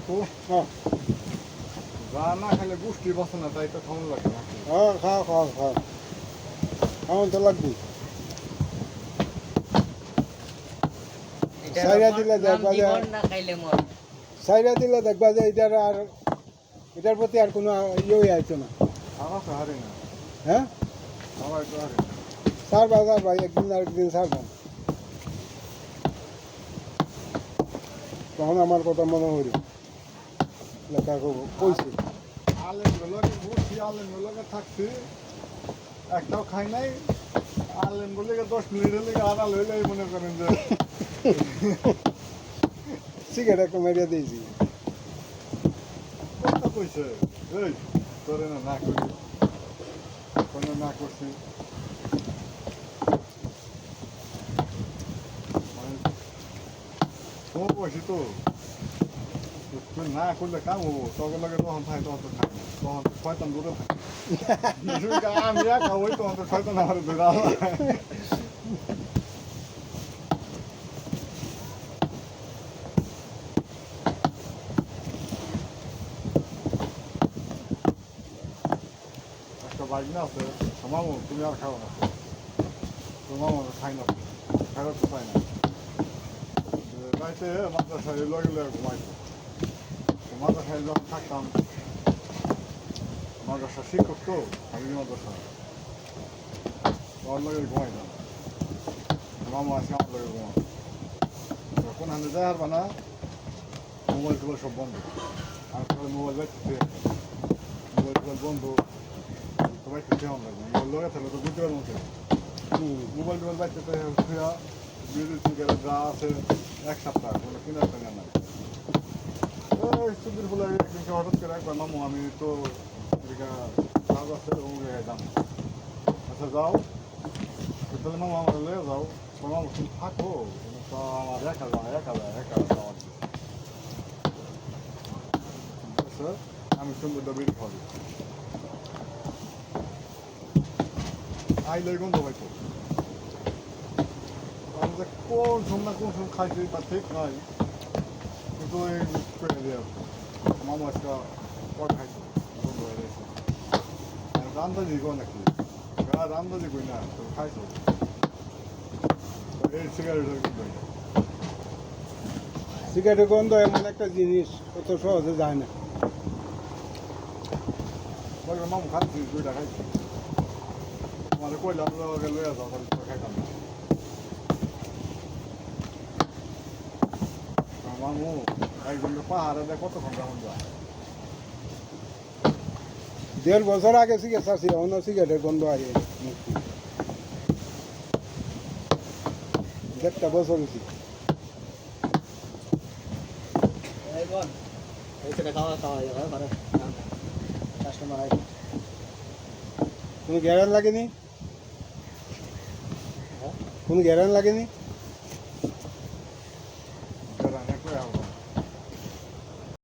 কাকু হ্যাঁ যা না খেলে গোষ্ঠী বসে না তাই তো খাওয়ানো লাগে নাকি হ্যাঁ খাও খাও খাও খাওয়ান তো লাগবে সাইরা দিলে দেখবা যে সাইরা দিলে দেখবা যে এটার প্রতি আর কোনো ইয়ে আইতো না আমার তো হারি না হ্যাঁ আমার তো হারি না সারবা একদিন আর একদিন সারবা তখন আমার কথা মনে হইল লেখা কইছে আলেমগুলোকে বুঝছি আলেমগুলোকে থাকছি একটাও খাই নাই আলেমগুলোকে 10 মিনিটের লেগে আড়াল হইলেই মনে করেন যে সিগারেট একটা মেরিয়া দিয়েছি কথা কইছে এই তোরে না করি কোনো না করছি ও বসি তো তুই না করলে কাম হবো তখন লাগে তখন খাই তখন তো খাই না তখন তো শয়তান দূরে থাকে আমি একা হই তখন তো শয়তান আমার ধরে একটা বাইক না আছে মামু তুমি আর খাও না তোর মামু খাই না ফেরত তো পাই না রাইতে মাদ্রাসায় লগে লগে ঘুমাইতো মাদ্রাসায় যখন থাকতাম মাদ্রাসা শিক্ষক তো আমি মাদ্রাসা ওর লগে ঘুমাইতাম মামু আসে আমার লগে ঘুমা কোন হাতে যায় আর বানা মোবাইলগুলো সব বন্ধ আর মোবাইল বাইতে মোবাইল বন্ধ সবাই খেতে হবে মোবাইল লগে থাকলে তো বুঝতে পারবো মোবাইল টোবাইল বাইতে শুয়া বিদ্যুৎ সিগারেট যা আছে এক সপ্তাহ কোনো কিনার টাকা নাই সুন্দর বলে একদিনকে হঠাৎ করে একবার মামু আমি তো কাজ আছে ও যাম আচ্ছা যাও তাহলে মামু আমার লয়ে যাও তোমার মামু তুমি থাকো তো আমার একা যাওয়ার আমি সুন্দর বেরিয়ে খাওয়াবি আইলে গন্ধ পাইতো আমি যে কোন সময় খাইছি তা ঠিক নাই কিন্তু ওই করে দিয়ে মামু আজকে পর খাইতো বন্ধ হয়ে গেছে রান্দাজি কো নাকি রান্দাজি কই না তো খাইছো এই সিগারেটের গন্ধ সিগারেটের গন্ধ এমন একটা জিনিস অত সহজে যায় না বলবে মামু খাচ্ছি 2টা খাইছি আমাদের কইলাম লয়ে যাও তাহলে খাইতাম না মামু একজন পাহাড়ে দেয় কতক্ষণ যেমন যায় 1.5 বছর আগে সিগারেট ছাড়ছি অন্য সিগারেটের গন্ধ আগে মুক্তি 1.5 বছর হয়েছি কোনো গ্যারান লাগেনি কোনো গ্যারান লাগেনি